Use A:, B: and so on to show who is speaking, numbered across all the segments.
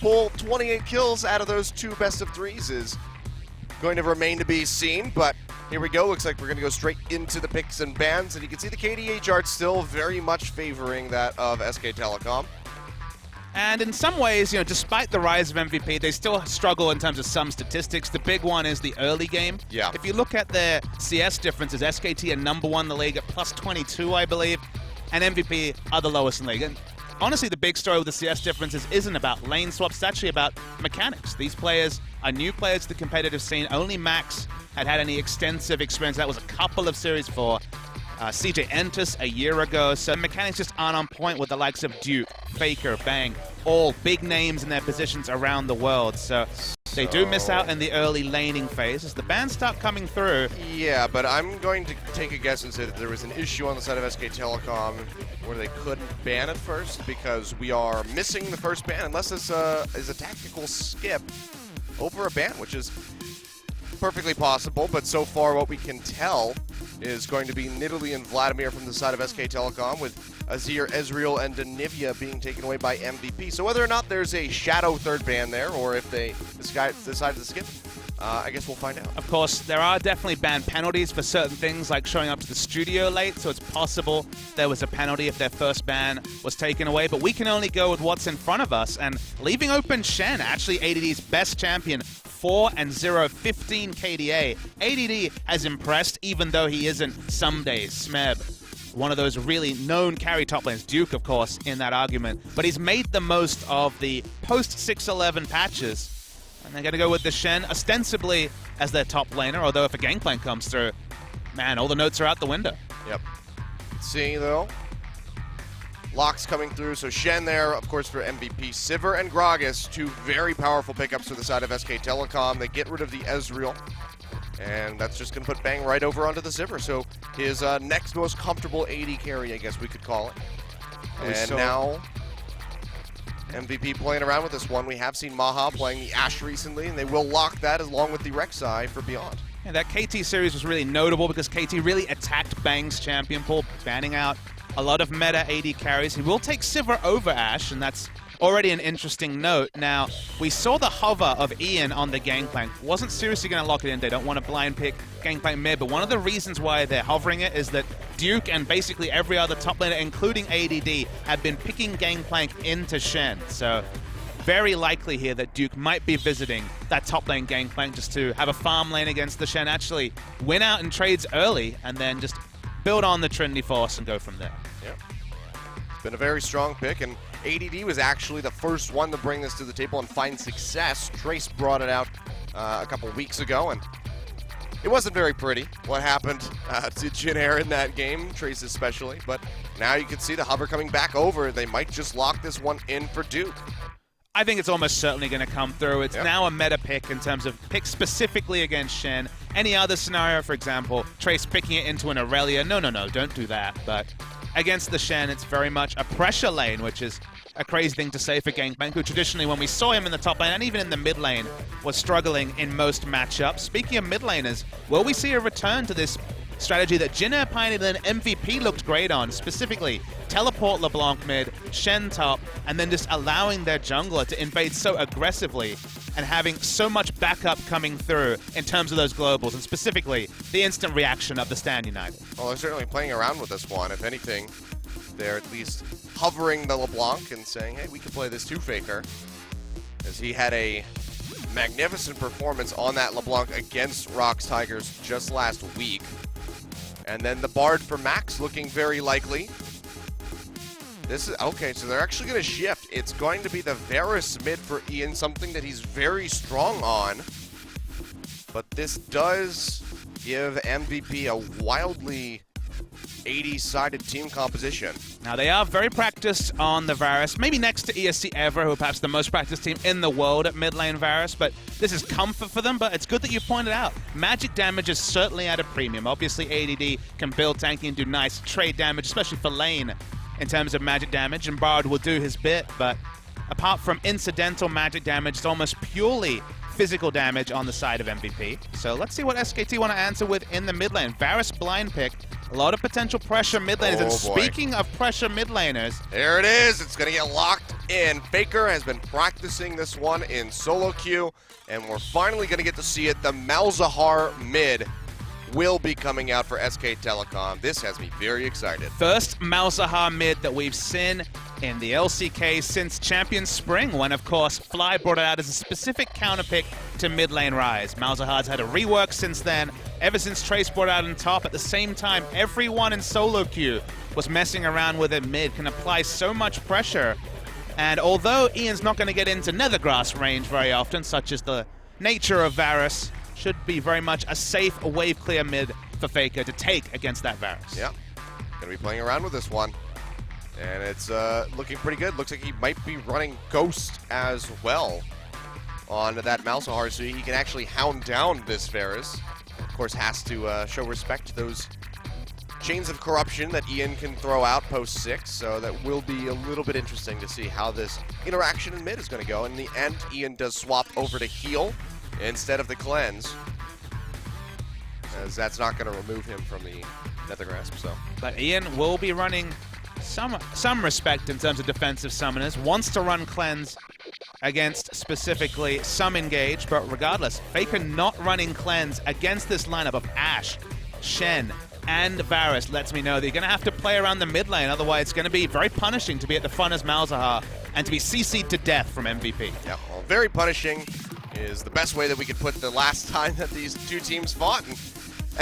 A: Pull 28 kills out of those two best of threes is going to remain to be seen, but here we go. Looks like we're going to go straight into the picks and bans, and you can see the KDA chart still very much favoring that of SK Telecom.
B: And in some ways, you know, despite the rise of MVP, they still struggle in terms of some statistics. The big one is the early game.
A: Yeah.
B: If you look at their CS differences, SKT are #1 in the league at +22, I believe, and MVP are the lowest in the league. And honestly, the big story with the CS differences isn't about lane swaps, it's actually about mechanics. These players are new players to the competitive scene. Only Max had any extensive experience. That was a couple of Series 4. CJ Entus a year ago, so mechanics just aren't on point with the likes of Duke, Faker, Bang, all big names in their positions around the world. So they do miss out in the early laning phase as the bans start coming through.
A: Yeah, but I'm going to take a guess and say that there was an issue on the side of SK Telecom where they couldn't ban it first because we are missing the first ban unless this is a tactical skip over a ban, which is perfectly possible, but so far what we can tell is going to be Nidalee and Vladimir from the side of SK Telecom, with Azir, Ezreal, and Denivia being taken away by MVP. So whether or not there's a shadow third ban there, or if they decide to skip, I guess we'll find out.
B: Of course, there are definitely ban penalties for certain things, like showing up to the studio late, so it's possible there was a penalty if their first ban was taken away, but we can only go with what's in front of us, and leaving open Shen, actually ADD's best champion, 4-0, 15 KDA. ADD has impressed, even though he isn't some days Smeb, one of those really known carry top lanes. Duke, of course, in that argument. But he's made the most of the post-611 patches. And they're going to go with the Shen, ostensibly as their top laner, although if a gangplank comes through, man, all the notes are out the window.
A: Yep. Seeing, though, locks coming through, so Shen there, of course, for MVP. Sivir and Gragas, two very powerful pickups for the side of SK Telecom. They get rid of the Ezreal, and that's just going to put Bang right over onto the Sivir. So his next most comfortable AD carry, I guess we could call it. And now MVP playing around with this one. We have seen Maha playing the Ashe recently, and they will lock that along with the Rek'Sai for Beyond.
B: Yeah, that KT series was really notable because KT really attacked Bang's champion pool, banning out a lot of meta AD carries. He will take Sivir over Ashe, and that's already an interesting note. Now, we saw the hover of Ian on the Gangplank. Wasn't seriously going to lock it in. They don't want to blind pick Gangplank mid, but one of the reasons why they're hovering it is that Duke and basically every other top laner, including ADD, have been picking Gangplank into Shen. So very likely here that Duke might be visiting that top lane Gangplank just to have a farm lane against the Shen, actually win out in trades early, and then just build on the Trinity Force and go from there.
A: Yep. It's been a very strong pick, and ADD was actually the first one to bring this to the table and find success. Trace brought it out a couple weeks ago, and it wasn't very pretty what happened to Jin in that game, Trace especially, but now you can see the hover coming back over. They might just lock this one in for Duke.
B: I think it's almost certainly going to come through. It's now a meta pick in terms of picks specifically against Shen. Any other scenario, for example, Trace picking it into an Aurelia, no, don't do that. But against the Shen, it's very much a pressure lane, which is a crazy thing to say for Gangplank, who traditionally, when we saw him in the top lane and even in the mid lane, was struggling in most matchups. Speaking of mid laners, will we see a return to this strategy that Jin pioneered and MVP looked great on, specifically teleport LeBlanc mid, Shen top, and then just allowing their jungler to invade so aggressively and having so much backup coming through in terms of those globals, and specifically the instant reaction of the Stand United?
A: Well, they're certainly playing around with this one. If anything, they're at least hovering the LeBlanc and saying, hey, we can play this too, Faker, as he had a magnificent performance on that LeBlanc against Rox Tigers just last week. And then the Bard for Max looking very likely. This is okay, so they're actually going to shift. It's going to be the Varus mid for Ian, something that he's very strong on. But this does give MVP a wildly 80-sided team composition.
B: Now, they are very practiced on the Varus, maybe next to ESC Ever, who are perhaps the most practiced team in the world at mid lane Varus, but this is comfort for them. But it's good that you pointed out, magic damage is certainly at a premium. Obviously, ADD can build tanking and do nice trade damage, especially for lane in terms of magic damage, and Bard will do his bit, but apart from incidental magic damage, it's almost purely physical damage on the side of MVP. So let's see what SKT want to answer with in the mid lane. Varus blind pick. A lot of potential pressure mid laners. And speaking of pressure mid laners,
A: there it is. It's going to get locked in. Faker has been practicing this one in solo queue, and we're finally going to get to see it. The Malzahar mid will be coming out for SK Telecom. This has me very excited.
B: First Malzahar mid that we've seen in the LCK since Champion Spring, when, of course, Fly brought it out as a specific counterpick to mid lane Rise. Malzahar's had a rework since then, ever since Trace brought it out on top. At the same time, everyone in solo queue was messing around with it mid, can apply so much pressure. And although Ian's not going to get into Nethergrass range very often, such as the nature of Varus, should be very much a safe wave clear mid for Faker to take against that Varus.
A: Yeah, gonna be playing around with this one. And it's looking pretty good. Looks like he might be running Ghost as well on that Malzahar, so he can actually hound down this Varus. Of course, has to show respect to those chains of corruption that Ian can throw out post 6, so that will be a little bit interesting to see how this interaction in mid is going to go. In the end, Ian does swap over to heal instead of the cleanse, as that's not going to remove him from the Nether Grasp. So,
B: but Ian will be running some respect in terms of defensive summoners. Wants to run cleanse against specifically some engage, but regardless, Faker not running cleanse against this lineup of Ashe, Shen, and Varus lets me know that you're going to have to play around the mid lane. Otherwise, it's going to be very punishing to be at the front as Malzahar and to be CC'd to death from MVP.
A: Yeah, well, very punishing is the best way that we could put the last time that these two teams fought. And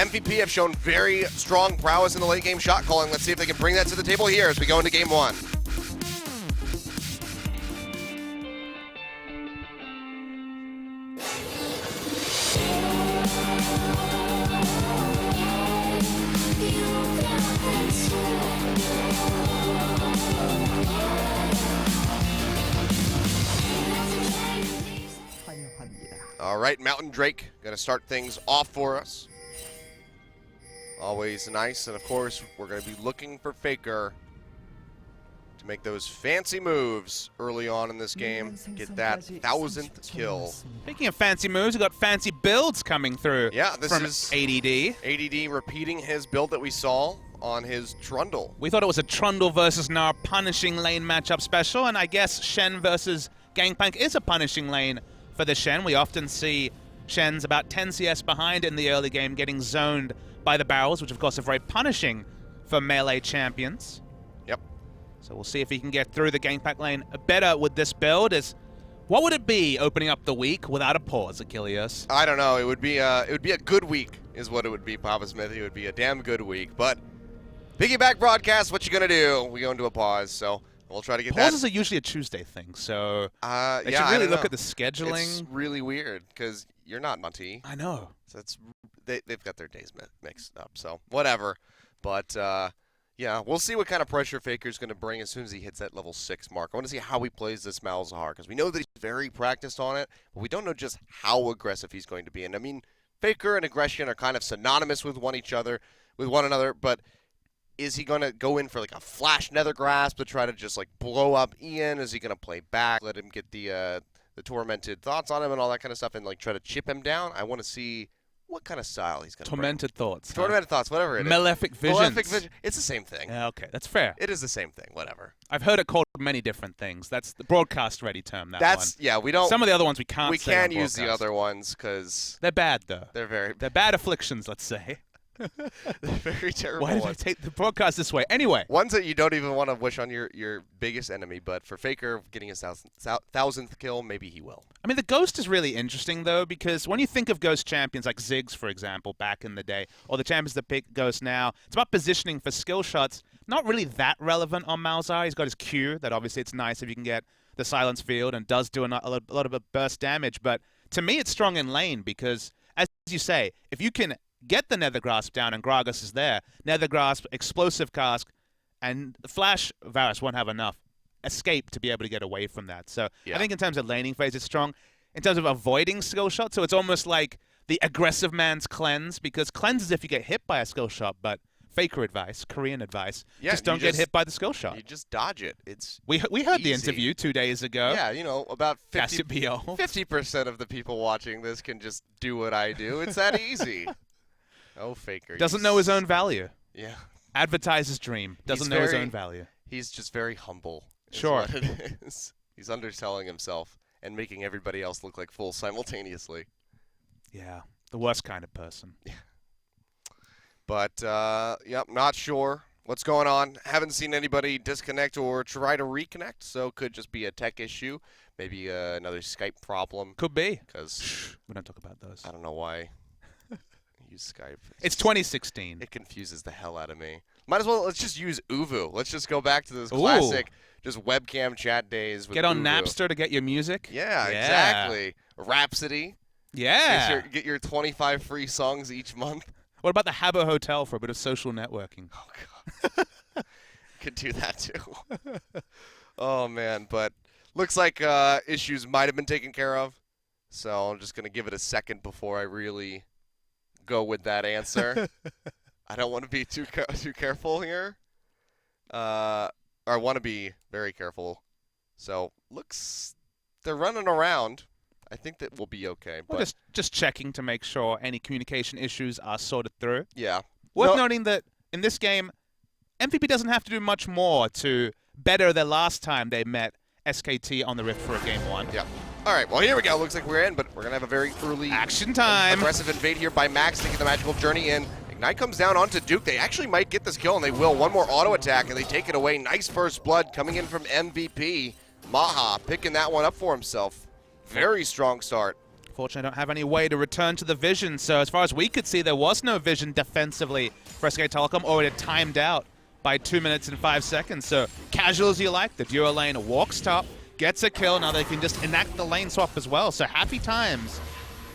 A: MVP have shown very strong prowess in the late game shot calling. Let's see if they can bring that to the table here as we go into game 1. All right, Mountain Drake going to start things off for us. Always nice, and of course, we're going to be looking for Faker to make those fancy moves early on in this game, get that 1000th kill.
B: Speaking of fancy moves, we've got fancy builds coming through.
A: Yeah, this
B: from
A: is
B: ADD.
A: ADD repeating his build that we saw on his Trundle.
B: We thought it was a Trundle versus Gnar punishing lane matchup special, and I guess Shen versus Gangplank is a punishing lane for the Shen. We often see Shen's about 10 CS behind in the early game, getting zoned by the barrels, which of course are very punishing for melee champions.
A: Yep.
B: So we'll see if he can get through the Gangplank lane better with this build. What would it be opening up the week without a pause, Achilles?
A: I don't know. It would be a good week is what it would be, Papa Smith. It would be a damn good week. But piggyback broadcast, what you gonna do? We go into a pause, so we'll try to get
B: Pauses are usually a Tuesday thing, so they should really look at the scheduling.
A: It's really weird because you're not Monty.
B: I know.
A: So it's they've got their days mixed up, so whatever. But yeah, we'll see what kind of pressure Faker's going to bring as soon as he hits that level 6 mark. I want to see how he plays this Malzahar, because we know that he's very practiced on it, but we don't know just how aggressive he's going to be. And I mean, Faker and aggression are kind of synonymous with one another, but is he going to go in for like a flash Nether Grasp to try to just like blow up Ian? Is he going to play back, let him get the tormented thoughts on him and all that kind of stuff, and like try to chip him down? I want to see what kind of style he's going to bring.
B: Tormented thoughts.
A: Tormented thoughts, whatever it is.
B: Malefic visions.
A: Malefic vision. It's the same thing.
B: Yeah, okay, that's fair.
A: It is the same thing, whatever.
B: I've heard it called many different things. That's the broadcast-ready term,
A: That's
B: one.
A: Yeah, we don't...
B: Some of the other ones we can't say.
A: We can use the other ones, because...
B: They're bad, though.
A: They're
B: bad afflictions, let's say.
A: They're very terrible.
B: Why did I take the broadcast this way? Anyway.
A: Ones that you don't even want to wish on your biggest enemy, but for Faker getting his 1000th kill, maybe he will.
B: I mean, the Ghost is really interesting, though, because when you think of Ghost champions like Ziggs, for example, back in the day, or the champions that pick Ghost now, it's about positioning for skill shots. Not really that relevant on Malzahar. He's got his Q, that obviously it's nice if you can get the Silence Field and does do a lot of burst damage, but to me it's strong in lane because, as you say, if you can get the Nether Grasp down and Gragas is there, Nether Grasp, Explosive Cask, and the Flash Varus won't have enough escape to be able to get away from that. So yeah. I think in terms of laning phase, it's strong. In terms of avoiding skill shots, so it's almost like the aggressive man's cleanse, because cleanse is if you get hit by a skill shot, but Faker advice, Korean advice, just don't get hit by the skill shot.
A: You just dodge it.
B: We heard the interview 2 days ago.
A: Yeah, you know, about 50% of the people watching this can just do what I do. It's that easy. Oh, Faker.
B: Doesn't know his own value.
A: Yeah.
B: Advertises dream. Doesn't know his own value.
A: He's just very humble
B: Sure.
A: What it is. He's underselling himself and making everybody else look like fools simultaneously.
B: Yeah, the worst kind of person.
A: Yeah. But, yep, not sure what's going on. Haven't seen anybody disconnect or try to reconnect, so could just be a tech issue. Maybe another Skype problem.
B: Could be.
A: Because
B: we don't talk about those.
A: I don't know why I use Skype.
B: It's 2016.
A: It confuses the hell out of me. Might as well, let's just use Uvu. Let's just go back to those classic just webcam chat days with
B: Get on
A: Uvu.
B: Napster to get your music.
A: Yeah, exactly. Rhapsody.
B: Yeah.
A: Get your 25 free songs each month.
B: What about the Habbo Hotel for a bit of social networking?
A: Oh, God. Could do that, too. Oh, man. But looks like issues might have been taken care of. So I'm just going to give it a second before I really go with that answer. I don't want to be too careful here. Or I want to be very careful. So looks they're running around. I think that we'll be okay.
B: We're
A: But
B: just checking to make sure any communication issues are sorted through.
A: yeah.
B: Worth noting that in this game, MVP doesn't have to do much more to better the last time they met SKT on the Rift for a Game 1.
A: Yeah. All right, well, here we go. Looks like we're in, but we're going to have a very early
B: Action time.
A: aggressive invade here by Max, taking the magical journey in. Ignite comes down onto Duke. They actually might get this kill, and they will. One more auto attack, and they take it away. Nice first blood coming in from MVP. Maha picking that one up for himself. Very strong start.
B: Fortunately, I don't have any way to return to the vision, so as far as we could see, there was no vision defensively for SK Telecom, or it had timed out by 2 minutes and 5 seconds. So casual as you like, the duo lane walks top, gets a kill. Now they can just enact the lane swap as well. So happy times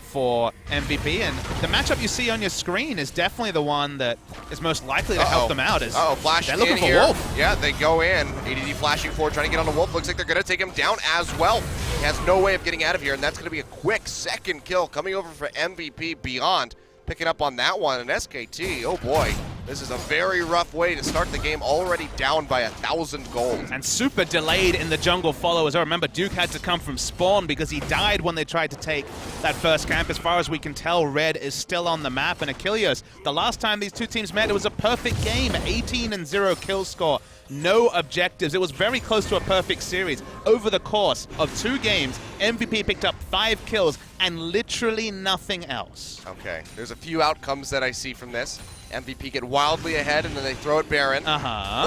B: for MVP. And the matchup you see on your screen is definitely the one that is most likely to help them out.
A: Flash
B: they're looking
A: in
B: for
A: here.
B: Wolf.
A: Yeah, they go in. ADD flashing forward, trying to get on the Wolf. Looks like they're going to take him down as well. He has no way of getting out of here, and that's going to be a quick second kill coming over for MVP. Beyond picking up on that one. And SKT, oh boy, this is a very rough way to start the game, already down by 1,000 gold.
B: And super delayed in the jungle follow. As I remember, Duke had to come from spawn because he died when they tried to take that first camp. As far as we can tell, Red is still on the map. And Achilles, the last time these two teams met, it was a perfect game. 18-0 kill score. No objectives. It was very close to a perfect series. Over the course of 2 games, MVP picked up 5 kills and literally nothing else.
A: Okay, there's a few outcomes that I see from this. MVP get wildly ahead and then they throw it Baron.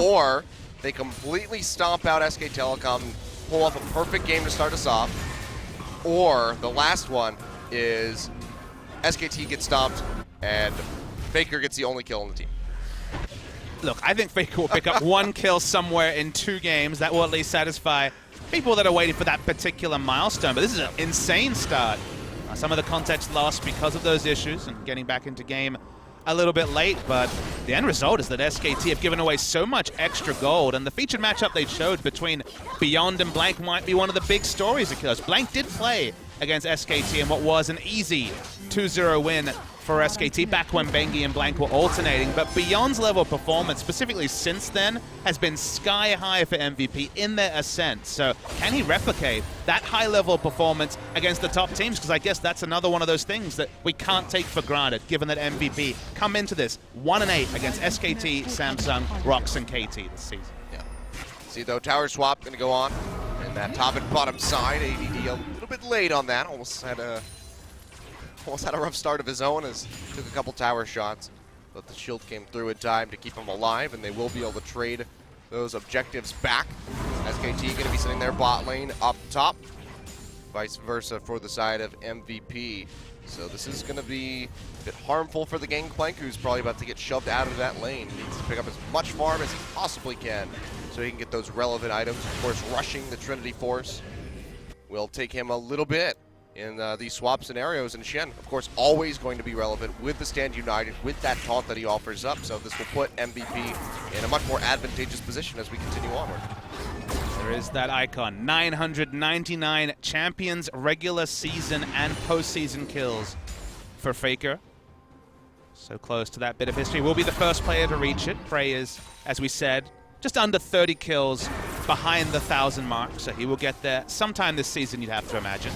A: Or they completely stomp out SK Telecom and pull off a perfect game to start us off. Or the last one is SKT gets stomped and Faker gets the only kill on the team.
B: Look, I think Faker will pick up 1 kill somewhere in 2 games. That will at least satisfy people that are waiting for that particular milestone. But this is an insane start. Some of the context lost because of those issues and getting back into game a little bit late, but the end result is that SKT have given away so much extra gold, and the featured matchup they showed between Beyond and Blank might be one of the big stories of Killers. Blank did play against SKT in what was an easy 2-0 win for SKT back when Bengi and Blank were alternating, but Beyond's level of performance, specifically since then, has been sky high for MVP in their ascent. So can he replicate that high level of performance against the top teams? Because I guess that's another one of those things that we can't take for granted, given that MVP come into this 1-8 against SKT, Samsung, Rox, and KT this season.
A: Yeah. See though, tower swap going to go on, and that top and bottom side, ADD a little bit late on that, almost had a rough start of his own as he took a couple tower shots, but the shield came through in time to keep him alive, and they will be able to trade those objectives back. SKT going to be sitting their bot lane up top, vice versa for the side of MVP. So this is going to be a bit harmful for the Gangplank, who's probably about to get shoved out of that lane. He needs to pick up as much farm as he possibly can so he can get those relevant items. Of course, rushing the Trinity Force will take him a little bit in these swap scenarios, and Shen, of course, always going to be relevant with the Stand United, with that taunt that he offers up, so this will put MVP in a much more advantageous position as we continue onward.
B: There is that icon, 999 champions, regular season and postseason kills for Faker. So close to that bit of history. Will be the first player to reach it. Prey is, as we said, just under 30 kills behind the 1,000 mark, so he will get there sometime this season, you'd have to imagine.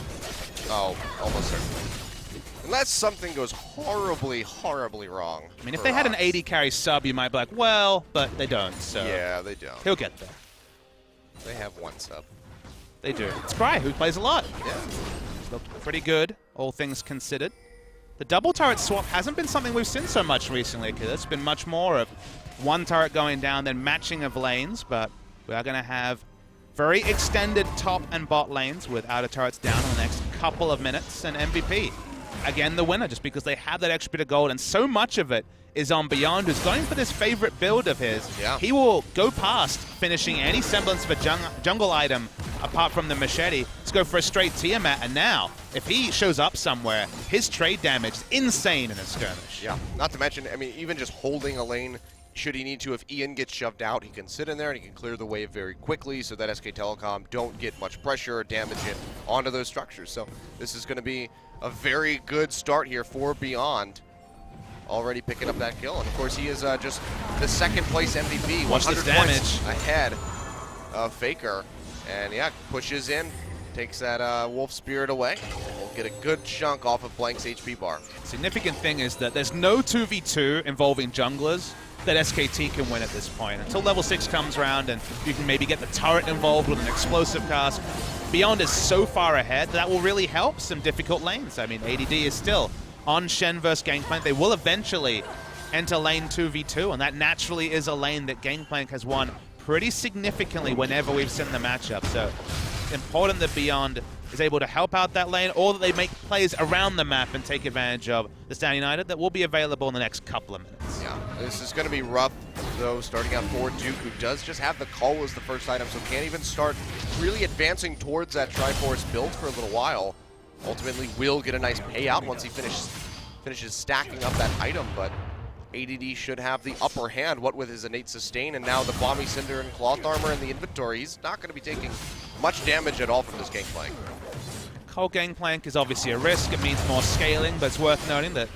A: Oh, almost certainly. Unless something goes horribly, horribly wrong.
B: I mean, if they had an 80 carry sub, you might be like, well, but they don't, so...
A: Yeah, they don't.
B: He'll get there.
A: They have one sub.
B: They do. It's Spry, who plays a lot.
A: Yeah.
B: Looked pretty good, all things considered. The double turret swap hasn't been something we've seen so much recently, because it's been much more of one turret going down, then matching of lanes, but we are going to have very extended top and bot lanes with outer turrets down in the next couple of minutes, and MVP. Again, the winner, just because they have that extra bit of gold, and so much of it is on Beyond, who's going for this favorite build of his.
A: Yeah.
B: He will go past finishing any semblance of a jungle item apart from the machete. Let's go for a straight Tiamat, and now, if he shows up somewhere, his trade damage is insane in a skirmish.
A: Yeah, not to mention, I mean, even just holding a lane, should he need to, if Ian gets shoved out, he can sit in there and he can clear the wave very quickly so that SK Telecom don't get much pressure or damage it onto those structures. So this is going to be a very good start here for Beyond. Already picking up that kill, and of course he is just the second place MVP.
B: Watch this damage.
A: Ahead of Faker, and yeah, pushes in, takes that Wolf Spirit away. We'll get a good chunk off of Blank's HP bar.
B: Significant thing is that there's no 2v2 involving junglers that SKT can win at this point. Until level 6 comes around and you can maybe get the turret involved with an explosive cast. Beyond is so far ahead that will really help some difficult lanes. I mean, ADD is still on Shen versus Gangplank. They will eventually enter lane 2v2, and that naturally is a lane that Gangplank has won pretty significantly whenever we've seen the matchup. So important that Beyond is able to help out that lane, or that they make plays around the map and take advantage of the Stand United that will be available in the next couple of minutes.
A: Yeah, this is going to be rough, though, starting out for Duke, who does just have the call as the first item, so can't even start really advancing towards that Triforce build for a little while. Ultimately will get a nice payout once he finishes stacking up that item, but ADD should have the upper hand, what with his innate sustain and now the Bomby Cinder and Cloth Armor in the inventory. He's not going to be taking much damage at all from this Gangplank.
B: Cold Gangplank is obviously a risk. It means more scaling, but it's worth noting that,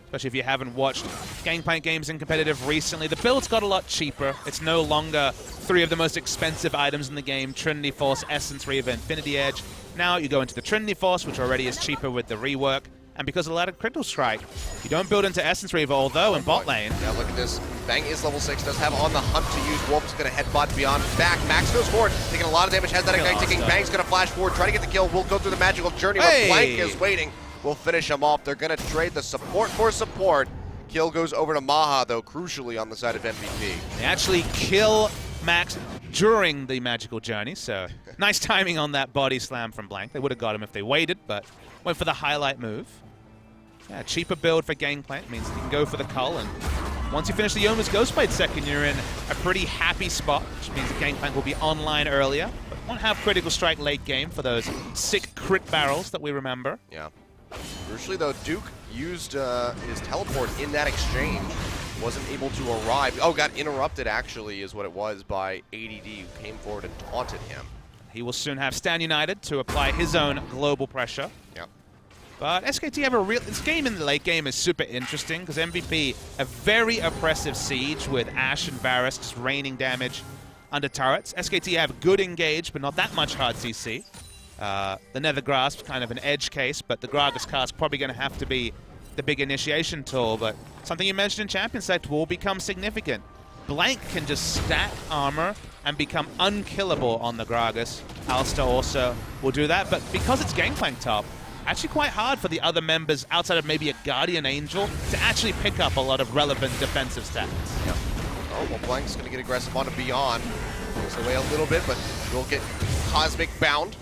B: especially if you haven't watched Gangplank games in competitive recently, the build's got a lot cheaper. It's no longer 3 of the most expensive items in the game, Trinity Force, Essence Reaver, Infinity Edge. Now you go into the Trinity Force, which already is cheaper with the rework, and because of the ladder Critical Strike, you don't build into Essence Reaver, although in bot lane.
A: Yeah, look at this. Bang is level 6, does have on the hunt to use. Wolf's going to headbutt Beyond back. Max goes forward, taking a lot of damage, has that ignite ticking. Bang's going to flash forward, try to get the kill. Will go through the magical journey, but Blank is waiting. Will finish him off. They're going to trade the support for support. Kill goes over to Maha, though, crucially on the side of MVP.
B: They actually kill Max during the magical journey, so nice timing on that body slam from Blank. They would have got him if they waited, but went for the highlight move. Yeah, cheaper build for Gangplank means you can go for the Cull, and once you finish the Yoma's Ghostblade second, you're in a pretty happy spot, which means that Gangplank will be online earlier, but won't have Critical Strike late game for those sick crit barrels that we remember.
A: Yeah. Crucially, though, Duke used his teleport in that exchange. Wasn't able to arrive. Oh, got interrupted, actually, is what it was, by ADD, who came forward and taunted him.
B: He will soon have Stand United to apply his own global pressure.
A: Yeah.
B: But SKT have a real... This game in the late game is super interesting because MVP, a very oppressive siege with Ashe and Varus just raining damage under turrets. SKT have good engage, but not that much hard CC. The Nether Grasp, kind of an edge case, but the Gragas cast probably going to have to be the big initiation tool, but something you mentioned in Champion Select will become significant. Blank can just stack armor and become unkillable on the Gragas. Alster also will do that, but because it's Gangplank top, actually quite hard for the other members outside of maybe a Guardian Angel to actually pick up a lot of relevant defensive stats.
A: Yep. Oh, well, Blank's going to get aggressive on a Beyond. Goes away a little bit, but will get Cosmic Bound.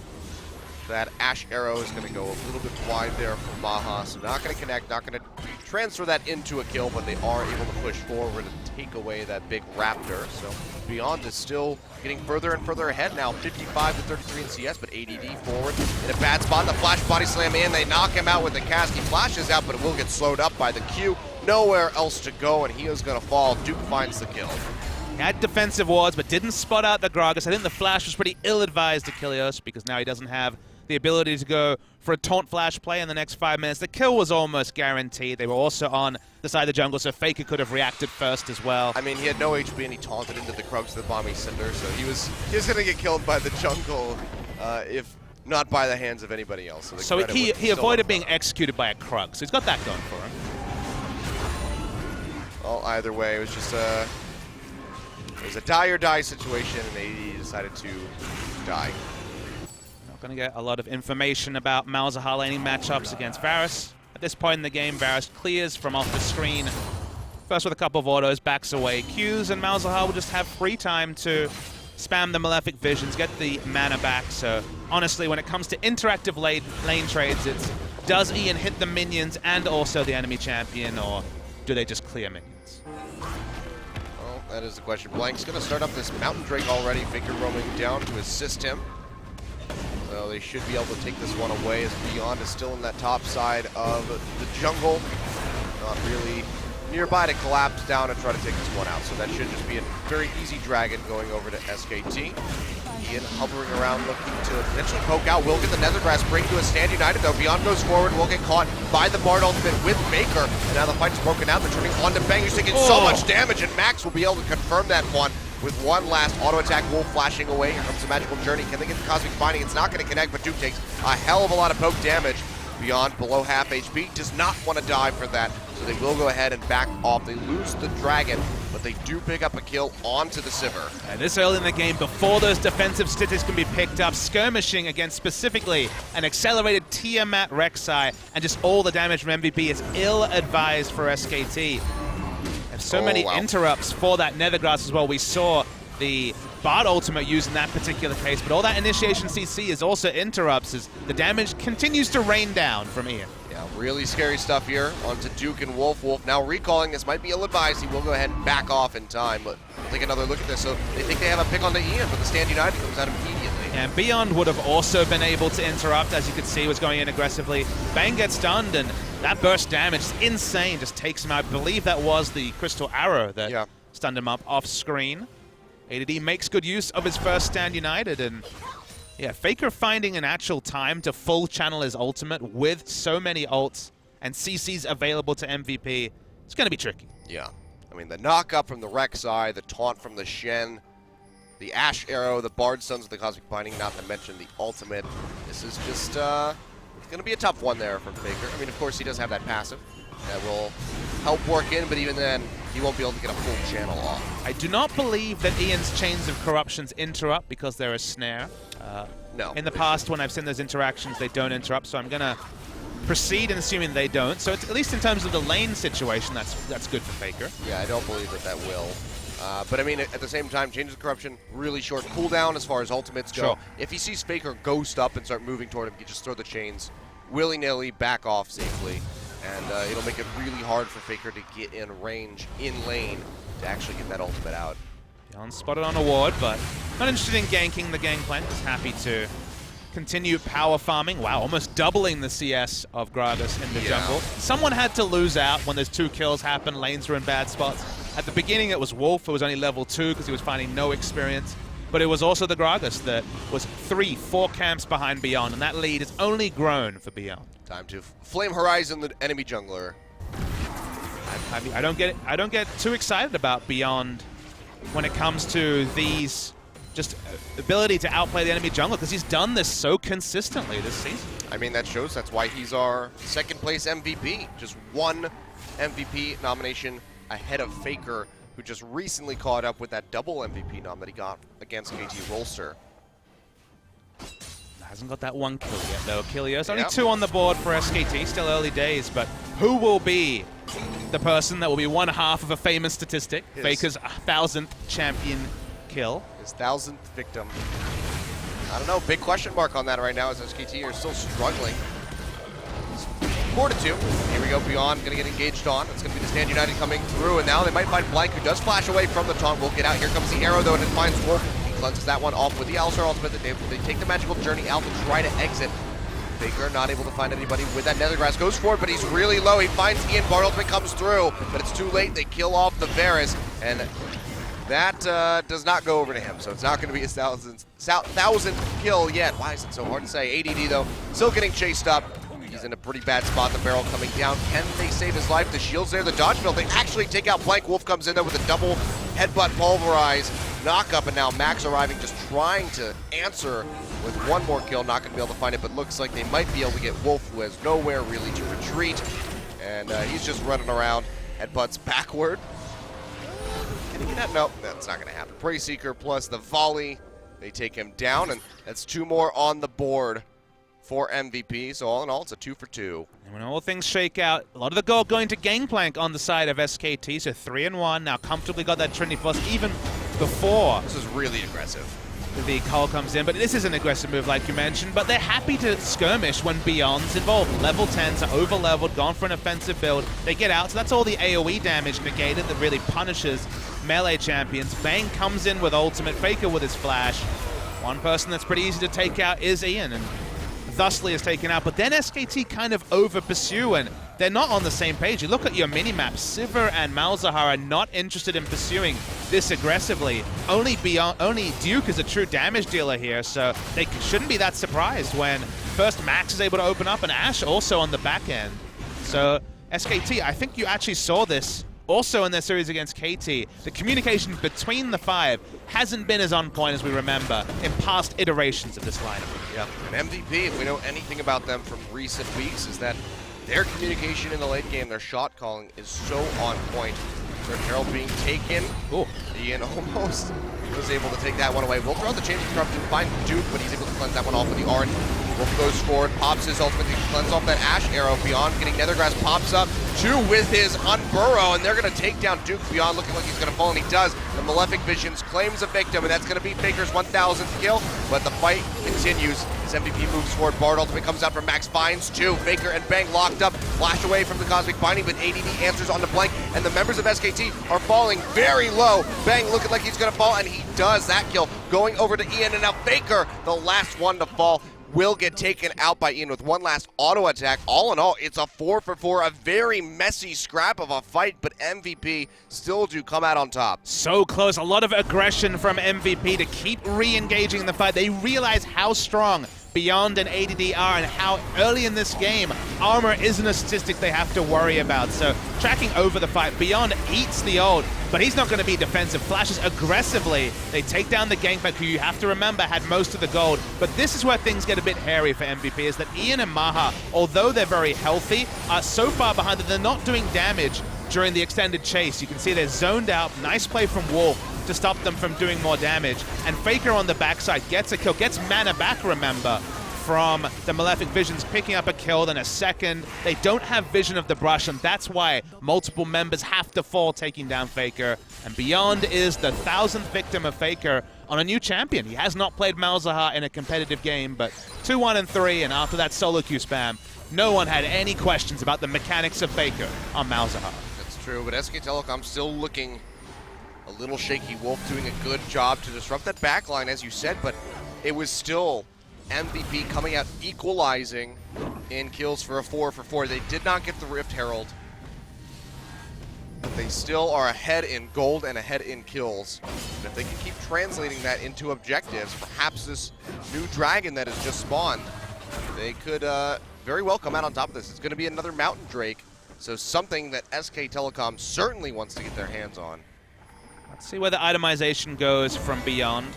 A: That Ashe arrow is going to go a little bit wide there for Maha, so not going to connect, not going to transfer that into a kill, but they are able to push forward and take away that big Raptor. So Beyond is still getting further and further ahead now, 55 to 33 in CS, but ADD forward in a bad spot. The flash body slam in, they knock him out with the cast. He flashes out, but it will get slowed up by the Q. Nowhere else to go, and he is going to fall. Duke finds the kill.
B: He had defensive wards, but didn't spot out the Gragas. I think the flash was pretty ill-advised to Kilios because now he doesn't have the ability to go for a taunt flash play in the next 5 minutes. The kill was almost guaranteed. They were also on the side of the jungle, so Faker could have reacted first as well.
A: I mean, he had no HP and he taunted into the Krugs to the Bomby Cinder, so he was going to get killed by the jungle if not by the hands of anybody else.
B: So he avoided being executed by a Krug, so he's got that going for him.
A: Well, either way, it was just a was a die or die situation, and AD decided to die.
B: Not going to get a lot of information about Malzahar laning matchups against Varus. At this point in the game, Varus clears from off the screen. First with a couple of autos, backs away, Qs, and Malzahar will just have free time to spam the Malefic Visions, get the mana back. So honestly, when it comes to interactive lane trades, it's does Ian hit the minions and also the enemy champion, or do they just clear minions?
A: Well, that is the question. Blank's going to start up this Mountain Drake already. Faker roaming down to assist him. So they should be able to take this one away as Beyond is still in that top side of the jungle. Not really nearby to collapse down and try to take this one out. So that should just be a very easy dragon going over to SKT. Ian hovering around looking to potentially poke out. Will get the Nethergrass, bring to a stand united though. Beyond goes forward, will get caught by the Bard ultimate with Faker. And now the fight's broken out. They're turning on to Bang, who's taking so much damage, and Max will be able to confirm that one with one last auto attack. Wolf flashing away. Here comes the Magical Journey. Can they get the Cosmic Binding? It's not going to connect, but Duke takes a hell of a lot of poke damage. Beyond below half HP, does not want to die for that, so they will go ahead and back off. They lose the dragon, but they do pick up a kill onto the Sivir.
B: And this early in the game, before those defensive statistics can be picked up, skirmishing against specifically an accelerated Tiamat Rek'Sai, and just all the damage from MVP is ill-advised for SKT. And so many interrupts for that Nethergrass as well. We saw the Bard ultimate used in that particular case, but all that initiation CC is also interrupts as the damage continues to rain down from Ian.
A: Yeah, really scary stuff here onto Duke and Wolf. Wolf now recalling. This might be ill-advised. He will go ahead and back off in time, but we'll take another look at this. So they think they have a pick onto Ian, but the stand united comes out immediately.
B: And Beyond would have also been able to interrupt, as you could see, was going in aggressively. Bang gets stunned, and that burst damage is insane, just takes him out. I believe that was the Crystal Arrow that stunned him up off screen. ADD makes good use of his first stand united, and yeah, Faker finding an actual time to full channel his ultimate with so many ults and CCs available to MVP. It's going to be tricky.
A: Yeah, I mean, the knock up from the Rek'Sai, the taunt from the Shen, the Ash Arrow, the Bard Stuns with the Cosmic Binding, not to mention the ultimate. This is just it's going to be a tough one there from Faker. I mean, of course, he does have that passive that will help work in, but even then, he won't be able to get a full channel off.
B: I do not believe that Ian's Chains of Corruptions interrupt because they're a snare.
A: No.
B: In the past, when I've seen those interactions, they don't interrupt, so I'm going to proceed in assuming they don't. So it's, at least in terms of the lane situation, that's good for Faker.
A: Yeah, I don't believe that will. But I mean, at the same time, Chains of Corruption, really short cooldown as far as ultimates go.
B: Sure.
A: If he sees Faker ghost up and start moving toward him, he can just throw the chains willy-nilly, back off safely. And it'll make it really hard for Faker to get in range, in lane, to actually get that ultimate out.
B: Beyond spotted on a ward, but not interested in ganking the Gangplank. Just happy to continue power farming. Wow, almost doubling the CS of Gragas in the jungle. Someone had to lose out when those 2 kills happen. Lanes were in bad spots. At the beginning, it was Wolf, who was only level 2 because he was finding no experience. But it was also the Gragas that was 3-4 camps behind Beyond, and that lead has only grown for Beyond.
A: Time to Flame Horizon the enemy jungler.
B: I mean, I don't get too excited about Beyond when it comes to these just ability to outplay the enemy jungler, because he's done this so consistently this season.
A: I mean, that shows that's why he's our second place MVP. Just one MVP nomination ahead of Faker, who just recently caught up with that double MVP nom that he got against KT Rolster.
B: Hasn't got that 1 kill yet, though. Kilios. Only 2 on the board for SKT. Still early days, but who will be the person that will be one half of a famous statistic? Faker's 1,000th champion kill.
A: His 1,000th victim. I don't know. Big question mark on that right now as SKT are still struggling. 4-2. Here we go. Beyond going to get engaged on. It's going to be the Stand United coming through, and now they might find Blank, who does flash away from the taunt. Will get out. Here comes the arrow, though, and it finds Wolf. Cleanses that one off with the Alistar ultimate. They take the Magical Journey out to try to exit. Faker not able to find anybody with that Nethergrass. Goes for it, but he's really low. He finds Ian. Bard ultimate comes through, but it's too late. They kill off the Varus, and that does not go over to him. So it's not going to be his 1,000th kill yet. Why is it so hard to say? ADD, though, still getting chased up. He's in a pretty bad spot. The barrel coming down. Can they save his life? The shield's there. The dodge build. They actually take out Blank. Wolf comes in there with a double headbutt pulverize. Knock up, and now Max arriving, just trying to answer with one more kill. Not going to be able to find it, but looks like they might be able to get Wolf, who has nowhere really to retreat. And he's just running around. Headbutts backward. Can he get out? No, that's not going to happen. Prey Seeker plus the volley. They take him down, and that's 2 more on the board for MVP. So all in all, it's a 2 for 2.
B: And when all things shake out, a lot of the gold going to Gangplank on the side of SKT. So 3-1, now comfortably got that Trinity Force even before.
A: This is really aggressive.
B: The call comes in, but this is an aggressive move like you mentioned, but they're happy to skirmish when Beyond's involved. Level 10s are over-leveled, gone for an offensive build. They get out, so that's all the AoE damage negated that really punishes melee champions. Bang comes in with ultimate, Faker with his flash. One person that's pretty easy to take out is Ian, and thusly is taken out, but then SKT kind of over-pursue, and they're not on the same page. You look at your mini-map, Sivir and Malzahar are not interested in pursuing this aggressively. Only Duke is a true damage dealer here, so they shouldn't be that surprised when first Max is able to open up, and Ashe also on the back end. So SKT, I think you actually saw this also in their series against KT. The communication between the 5 hasn't been as on point as we remember in past iterations of this lineup.
A: Yeah, and MVP, if we know anything about them from recent weeks, is that their communication in the late game, their shot calling is so on point. Their Herald being taken.
B: Ooh.
A: Ian almost was able to take that one away. Will throw the Change of Corruption, find Duke, but he's able to cleanse that one off with the Aron. Wolf goes forward, pops his ultimate to cleanse off that Ashe arrow. Beyond getting Nethergrass, pops up, 2 with his Unburrow, and they're going to take down Duke. Beyond looking like he's going to fall, and he does. The Malefic Visions claims a victim, and that's going to be Faker's 1,000th kill, but the fight continues as MVP moves forward. Bard ultimate comes out from Max, finds 2. Faker and Bang locked up, flash away from the Cosmic Binding, but ADD answers on the blank, and the members of SKT are falling very low. Bang looking like he's going to fall, and he does that kill, going over to Ian, and now Faker, the last one to fall, will get taken out by Ian with one last auto attack. All in all, it's a 4 for 4, a very messy scrap of a fight, but MVP still do come out on top.
B: So close, a lot of aggression from MVP to keep re-engaging the fight. They realize how strong Beyond and ADD are and how early in this game armor isn't a statistic they have to worry about. So tracking over the fight, Beyond eats the ult, but he's not going to be defensive. Flashes aggressively. They take down the Gangplank, who you have to remember had most of the gold. But this is where things get a bit hairy for MVP, is that Ian and Maha, although they're very healthy, are so far behind that they're not doing damage during the extended chase. You can see they're zoned out. Nice play from Wolf to stop them from doing more damage. And Faker on the backside gets a kill, gets mana back, remember, from the Malefic Visions, picking up a kill, then a second. They don't have vision of the brush, and that's why multiple members have to fall, taking down Faker. And Beyond is the 1000th victim of Faker on a new champion. He has not played Malzahar in a competitive game, but 2-1 and 3, and after that solo queue spam, no one had any questions about the mechanics of Faker on Malzahar.
A: That's true, but SK Telecom still looking a little shaky. Wolf doing a good job to disrupt that backline, as you said, but it was still MVP coming out equalizing in kills for a 4 for 4. They did not get the Rift Herald, but they still are ahead in gold and ahead in kills. And if they can keep translating that into objectives, perhaps this new dragon that has just spawned, they could very well come out on top of this. It's going to be another Mountain Drake, so something that SK Telecom certainly wants to get their hands on.
B: Let's see where the itemization goes from Beyond.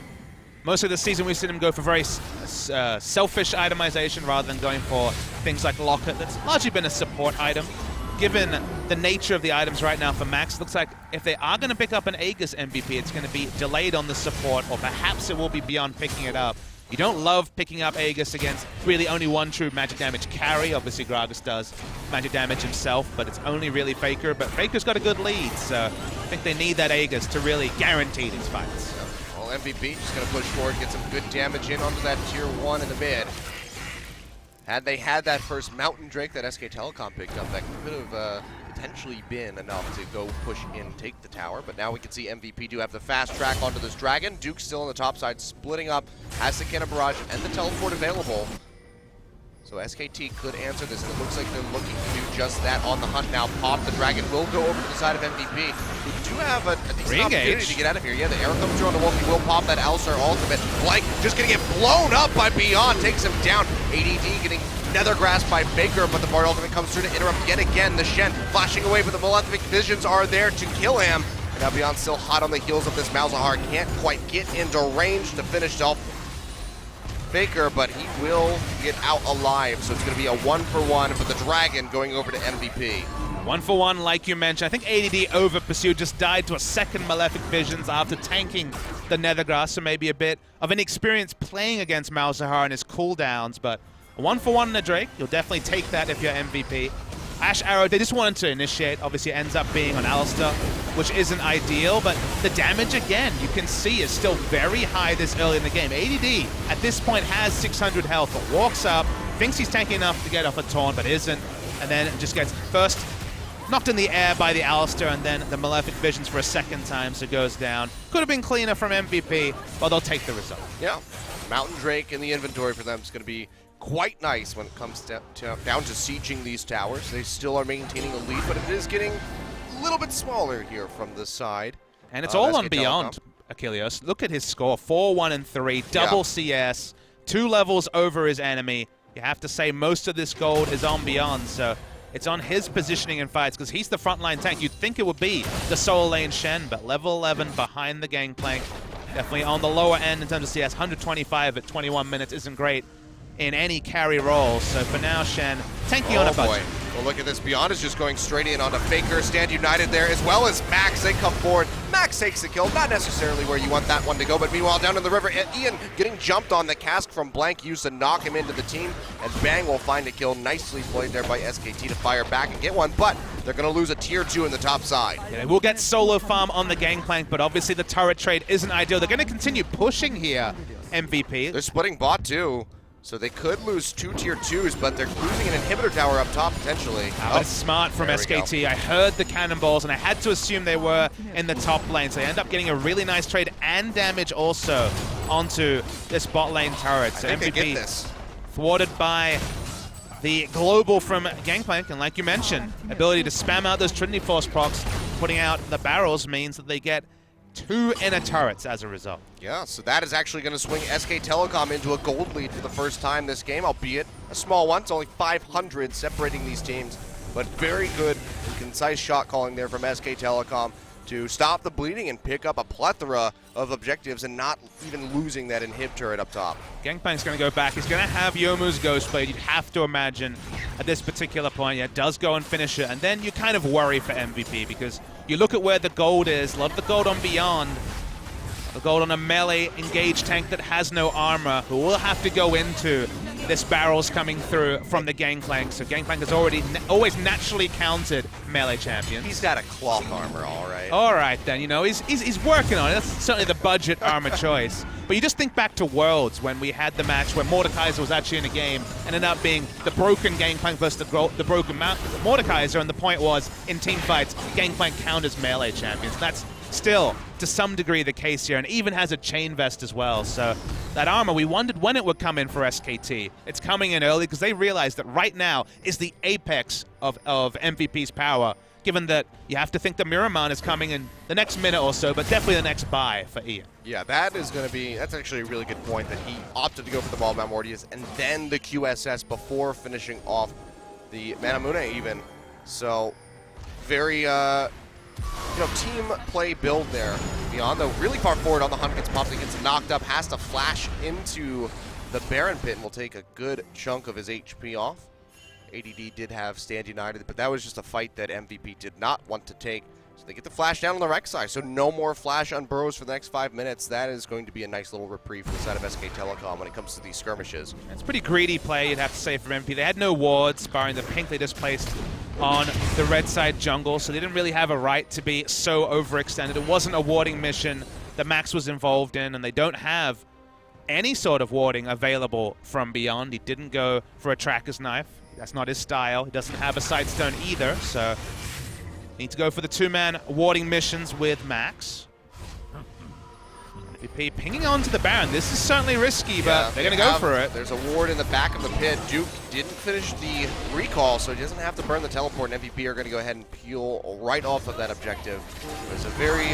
B: Most of the season we've seen him go for very selfish itemization rather than going for things like Locket. That's largely been a support item. Given the nature of the items right now for Max, it looks like if they are going to pick up an Aegis MVP, it's going to be delayed on the support, or perhaps it will be Beyond picking it up. You don't love picking up Aegis against really only one true magic damage carry. Obviously, Gragas does magic damage himself, but it's only really Faker. But Faker's got a good lead, so I think they need that Aegis to really guarantee these fights.
A: Well, MVP just going to push forward, get some good damage in onto that tier 1 in the mid. Had they had that first Mountain Drake that SK Telecom picked up, that could have potentially been enough to go push in, take the tower. But now we can see MVP do have the fast track onto this dragon. Duke's still on the top side, splitting up, has the Cannon Barrage and the teleport available. So SKT could answer this, and it looks like they're looking to do just that on the hunt now. Pop, the dragon will go over to the side of MVP, who do have a decent opportunity to get out of here. Yeah, the arrow comes through on the Wolf. He will pop that Alistar ultimate. Blake just going to get blown up by Beyond, takes him down. ADD getting Nethergrass by Baker, but the Bard ultimate comes through to interrupt yet again. The Shen flashing away, but the Malefic Visions are there to kill him. And now Beyond still hot on the heels of this Malzahar. Can't quite get into range to finish off Faker, but he will get out alive. So it's going to be a 1-for-1 for the Dragon going over to MVP.
B: 1-for-1, like you mentioned. I think ADD over pursued, just died to a second Malefic Visions after tanking the Nethergrass, so maybe a bit of inexperience playing against Malzahar and his cooldowns, but a 1-for-1 in a Drake, you'll definitely take that if you're MVP. Ashe Arrow, they just wanted to initiate. Obviously, it ends up being on Alistar, which isn't ideal, but the damage, again, you can see is still very high this early in the game. ADD, at this point, has 600 health, but walks up, thinks he's tanky enough to get off a taunt, but isn't, and then just gets first knocked in the air by the Alistar, and then the Malefic Visions for a second time, so goes down. Could have been cleaner from MVP, but they'll take the result.
A: Yeah, Mountain Drake in the inventory for them is going to be quite nice when it comes down to sieging these towers. They still are maintaining a lead, but it is getting a little bit smaller here from this side.
B: And it's all
A: SK
B: on Beyond, Achilles. Look at his score, 4-1-3, double CS, 2 levels over his enemy. You have to say most of this gold is on Beyond, so it's on his positioning in fights, because he's the frontline tank. You'd think it would be the solo lane Shen, but level 11 behind the gangplank. Definitely on the lower end in terms of CS. 125 at 21 minutes isn't great in any carry role. So for now, Shen tanking on a budget.
A: Boy. Well, look at this. Beyond is just going straight in onto Faker. Stand United there, as well as Max. They come forward. Max takes the kill. Not necessarily where you want that one to go, but meanwhile, down in the river, Ian getting jumped on. The cask from Blank used to knock him into the team, and Bang will find a kill. Nicely played there by SKT to fire back and get one, but they're going to lose a tier 2 in the top side.
B: Yeah, we'll get solo farm on the gangplank, but obviously the turret trade isn't ideal. They're going to continue pushing here, MVP.
A: They're splitting bot too. So they could lose 2 tier 2s, but they're losing an inhibitor tower up top, potentially.
B: That's smart from SKT. I heard the cannonballs, and I had to assume they were in the top lane. So they end up getting a really nice trade and damage also onto this bot lane turret. So
A: MVP
B: MVP
A: get this.
B: thwarted by the global from Gangplank, and like you mentioned, ability to spam out those Trinity Force procs, putting out the barrels means that they get 2 inner turrets as a result.
A: Yeah, so that is actually going to swing SK Telecom into a gold lead for the first time this game, albeit a small one. It's only 500 separating these teams, but very good and concise shot calling there from SK Telecom to stop the bleeding and pick up a plethora of objectives and not even losing that inhib turret up top.
B: Gangplank's going to go back. He's going to have Youmuu's Ghostblade. You'd have to imagine at this particular point, yeah, does go and finish it. And then you kind of worry for MVP because you look at where the gold is. Love the gold on Beyond. The gold on a melee engaged tank that has no armor, who will have to go into this barrels coming through from the Gangplank. So Gangplank has always naturally counted melee champions.
A: He's got a cloth armor, all right.
B: All right, then, you know, he's working on it. That's certainly the budget armor choice. But you just think back to Worlds when we had the match where Mordekaiser was actually in a game, ended up being the broken Gangplank versus the broken Mordekaiser, and the point was, in team fights, Gangplank count as melee champions. That's still, to some degree, the case here, and even has a chain vest as well. So that armor, we wondered when it would come in for SKT. It's coming in early because they realized that right now is the apex of MVP's power, given that you have to think the Miramon is coming in the next minute or so, but definitely the next buy for Ian.
A: Yeah, that is going to be, that's actually a really good point, that he opted to go for the Ball Mortius and then the QSS before finishing off the Manamune even. So, very, team play build there. Beyond, though, really far forward on the hunt, gets popped, gets knocked up, has to flash into the Baron Pit and will take a good chunk of his HP off. ADD did have Stand United, but that was just a fight that MVP did not want to take. So they get the flash down on the Rex side, so no more flash on Burrows for the next 5 minutes. That is going to be a nice little reprieve for the side of SK Telecom when it comes to these skirmishes.
B: It's pretty greedy play, you'd have to say, from MP. They had no wards, barring the pink they just placed on the red side jungle, so they didn't really have a right to be so overextended. It wasn't a warding mission that Max was involved in, and they don't have any sort of warding available from Beyond. He didn't go for a Tracker's Knife. That's not his style. He doesn't have a Sightstone either, so need to go for the 2-man warding missions with Max. MVP pinging onto the Baron. This is certainly risky, but they're going to go for it.
A: There's a ward in the back of the pit. Duke didn't finish the recall, so he doesn't have to burn the teleport, and MVP are going to go ahead and peel right off of that objective. It's a very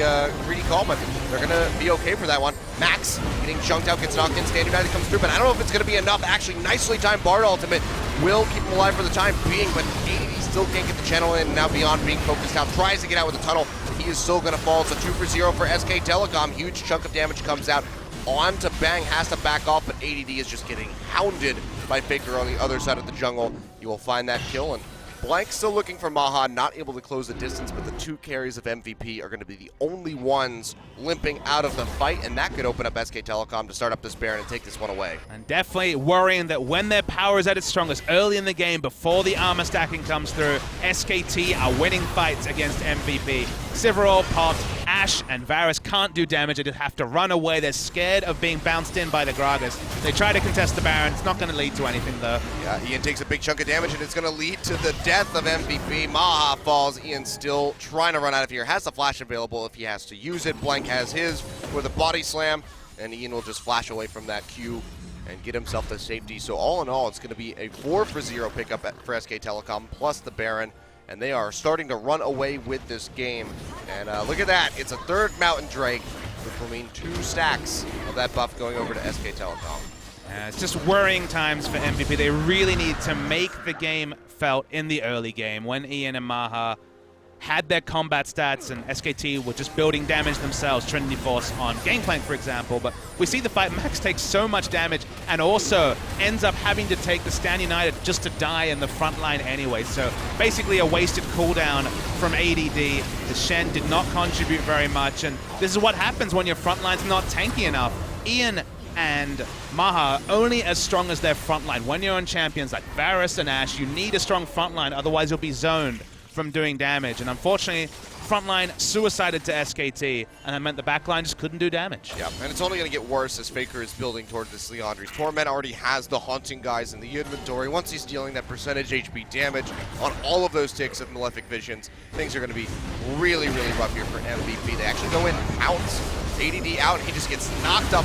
A: greedy call, but they're going to be okay for that one. Max getting chunked out, gets knocked in, Stand United comes through, but I don't know if it's going to be enough. Actually, nicely timed Bard ultimate will keep him alive for the time being, but ADD still can't get the channel in. Now Beyond being focused out, tries to get out with the tunnel. He is still going to fall. So 2-for-0 for SK Telecom. Huge chunk of damage comes out onto Bang. Has to back off, but ADD is just getting hounded by Faker on the other side of the jungle. You will find that kill, and Blank still looking for Maha, not able to close the distance, but the two carries of MVP are going to be the only ones limping out of the fight, and that could open up SK Telecom to start up this Baron and take this one away.
B: And definitely worrying that when their power is at its strongest early in the game, before the armor stacking comes through, SKT are winning fights against MVP. Sivril, Pot, Ashe, and Varus can't do damage. They just have to run away. They're scared of being bounced in by the Gragas. They try to contest the Baron. It's not going to lead to anything, though.
A: Yeah, Ian takes a big chunk of damage, and it's going to lead to the death of MVP. Maha falls. Ian still trying to run out of here. Has the flash available if he has to use it. Blank has his for the body slam, and Ian will just flash away from that Q and get himself to safety. So all in all, it's going to be a 4-for-0 pickup for SK Telecom, plus the Baron. And they are starting to run away with this game. And look at that. It's a third Mountain Drake, which will mean 2 stacks of that buff going over to SK Telecom.
B: It's just worrying times for MVP. They really need to make the game felt in the early game when Ian and Maha had their combat stats and SKT were just building damage themselves, Trinity Force on Gangplank, for example. But we see the fight, Max takes so much damage and also ends up having to take the Stand United just to die in the front line anyway. So basically a wasted cooldown from ADD. The Shen did not contribute very much, and this is what happens when your front line's not tanky enough. Ian and Maha only as strong as their front line. When you're on champions like Varus and Ashe, you need a strong front line, otherwise you'll be zoned from doing damage. And unfortunately, frontline suicided to SKT, and that meant the backline just couldn't do damage.
A: Yeah, and it's only going to get worse as Faker is building toward this Leandri's Torment. Already has the Haunting guys in the inventory. Once he's dealing that percentage HP damage on all of those ticks of Malefic Visions, things are going to be really, really rough here for MVP. They actually go in and pounce. ADD out, he just gets knocked up.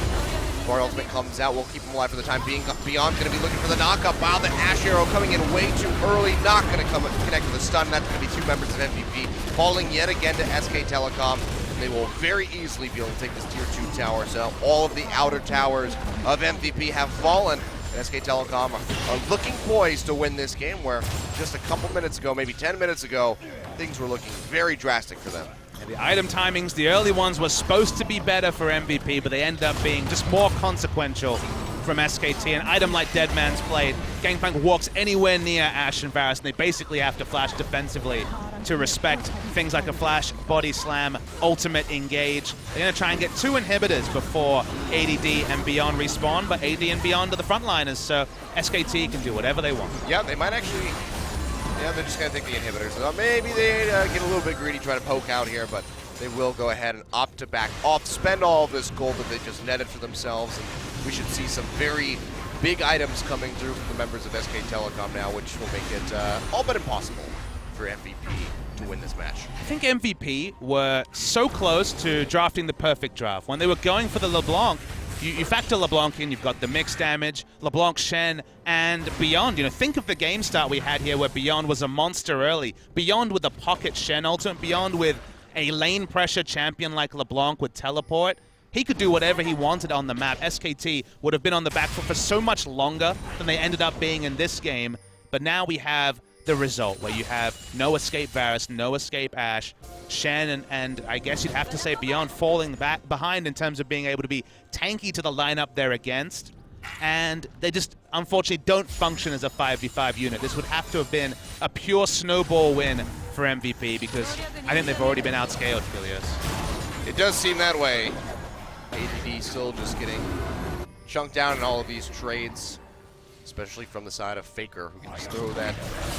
A: Bar ultimate comes out, we'll keep him alive for the time being. Beyond going to be looking for the knockup. Wow, the Ashe arrow coming in way too early, not going to connect with the stun. That's going to be 2 members of MVP falling yet again to SK Telecom. And they will very easily be able to take this tier 2 tower. So all of the outer towers of MVP have fallen. And SK Telecom are looking poised to win this game, where just a couple minutes ago, maybe 10 minutes ago, things were looking very drastic for them.
B: The item timings, the early ones were supposed to be better for MVP, but they ended up being just more consequential from SKT. An item like Dead Man's Blade, Gangplank walks anywhere near Ashe and Varus, and they basically have to flash defensively to respect things like a flash, body slam, ultimate engage. They're going to try and get 2 inhibitors before ADD and Beyond respawn, but AD and Beyond are the frontliners, so SKT can do whatever they want.
A: Yeah, they might actually... Yeah, they're just going to take the inhibitors. So maybe they get a little bit greedy, try to poke out here, but they will go ahead and opt to back off, spend all of this gold that they just netted for themselves, and we should see some very big items coming through from the members of SK Telecom now, which will make it all but impossible for MVP to win this match.
B: I think MVP were so close to drafting the perfect draft. When they were going for the LeBlanc, you factor LeBlanc in, you've got the mixed damage, LeBlanc, Shen, and Beyond. You know, think of the game start we had here where Beyond was a monster early. Beyond with the pocket Shen ultimate, Beyond with a lane pressure champion like LeBlanc with teleport. He could do whatever he wanted on the map. SKT would have been on the back foot for so much longer than they ended up being in this game. But now we have the result where you have no escape Varus, no escape Ashe, Shen, and I guess you'd have to say Beyond falling back behind in terms of being able to be tanky to the lineup they're against. And they just, unfortunately, don't function as a 5v5 unit. This would have to have been a pure snowball win for MVP, because I think they've already been outscaled, Philios.
A: It does seem that way. ADD still just getting chunked down in all of these trades, especially from the side of Faker, who can just throw that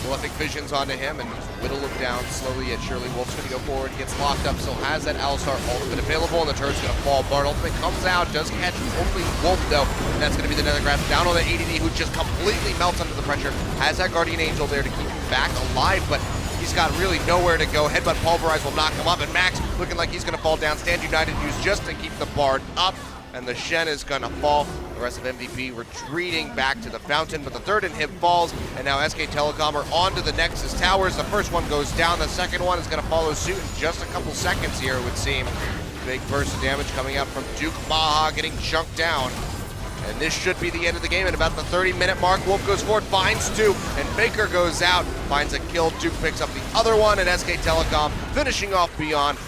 A: Malefic Visions onto him and just whittle him down slowly yet surely. Wolf's going to go forward, gets locked up, still has that Alistar ultimate available, and the turret's going to fall. Bard ultimate comes out, does catch only Wolf though, and that's going to be the Nether Grasp down on the ADD, who just completely melts under the pressure. Has that Guardian Angel there to keep him back alive, but he's got really nowhere to go. Headbutt Pulverize will knock him up, and Max looking like he's going to fall down. Stand United used just to keep the Bard up, and the Shen is going to fall. The rest of MVP retreating back to the fountain, but the third inhib falls, and now SK Telecom are on to the Nexus Towers. The first one goes down, the second one is going to follow suit in just a couple seconds here, it would seem. Big burst of damage coming out from Duke. Maha getting chunked down. And this should be the end of the game at about the 30-minute mark. Wolf goes forward, finds 2, and Faker goes out, finds a kill. Duke picks up the other one, and SK Telecom finishing off Beyond.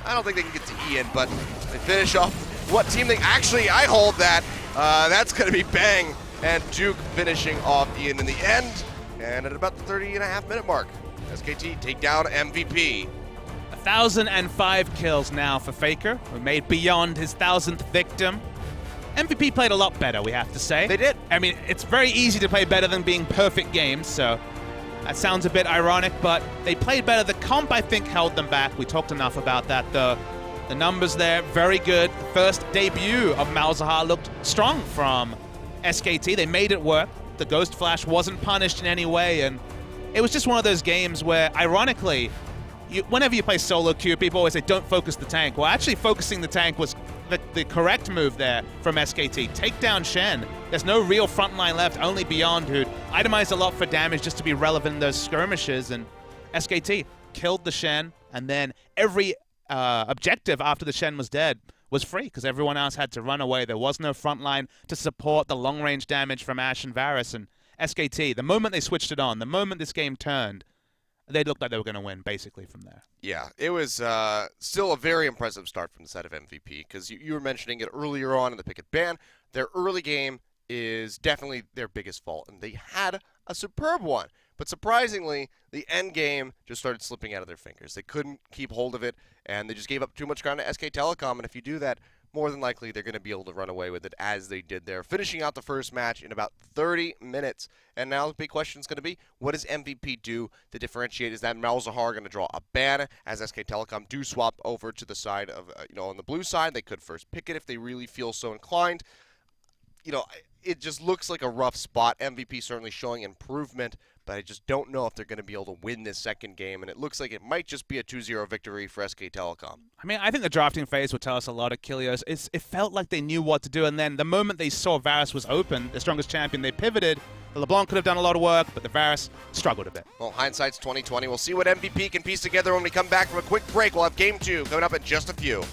A: I don't think they can get to Ian, but they finish off what team they... Actually, I hold that. That's going to be Bang, and Duke finishing off Ian in the end. And at about the 30.5-minute mark, SKT take down MVP.
B: 1,005 kills now for Faker, who made beyond his 1,000th victim. MVP played a lot better, we have to say.
A: They did.
B: I mean, it's very easy to play better than being perfect games, so that sounds a bit ironic, but they played better. The comp, I think, held them back. We talked enough about that. The numbers there, very good. The first debut of Malzahar looked strong from SKT. They made it work. The Ghost Flash wasn't punished in any way, and it was just one of those games where, ironically, whenever you play solo queue, people always say, don't focus the tank. Well, actually focusing the tank was the correct move there from SKT. Take down Shen. There's no real frontline left, only Beyond, who'd itemized a lot for damage just to be relevant in those skirmishes, and SKT killed the Shen, and then every objective after the Shen was dead was free because everyone else had to run away. There was no frontline to support the long-range damage from Ashe and Varus, and SKT, the moment they switched it on, the moment this game turned, they looked like they were going to win, basically, from there.
A: Yeah, it was still a very impressive start from the side of MVP, because you were mentioning it earlier on in the pick and ban. Their early game is definitely their biggest fault, and they had a superb one. But surprisingly, the end game just started slipping out of their fingers. They couldn't keep hold of it, and they just gave up too much ground to SK Telecom, and if you do that, more than likely they're going to be able to run away with it as they did there, finishing out the first match in about 30 minutes. And now the big question is going to be, what does MVP do to differentiate? Is that Malzahar going to draw a ban as SK Telecom do swap over to the side of, on the blue side? They could first pick it if they really feel so inclined. It just looks like a rough spot. MVP certainly showing improvement, but I just don't know if they're going to be able to win this second game, and it looks like it might just be a 2-0 victory for SK Telecom.
B: I mean, I think the drafting phase would tell us a lot of Kilios. It felt like they knew what to do, and then the moment they saw Varus was open, the strongest champion, they pivoted. The LeBlanc could have done a lot of work, but the Varus struggled a bit.
A: Well, hindsight's 20/20. We'll see what MVP can piece together when we come back from a quick break. We'll have Game 2 coming up in just a few.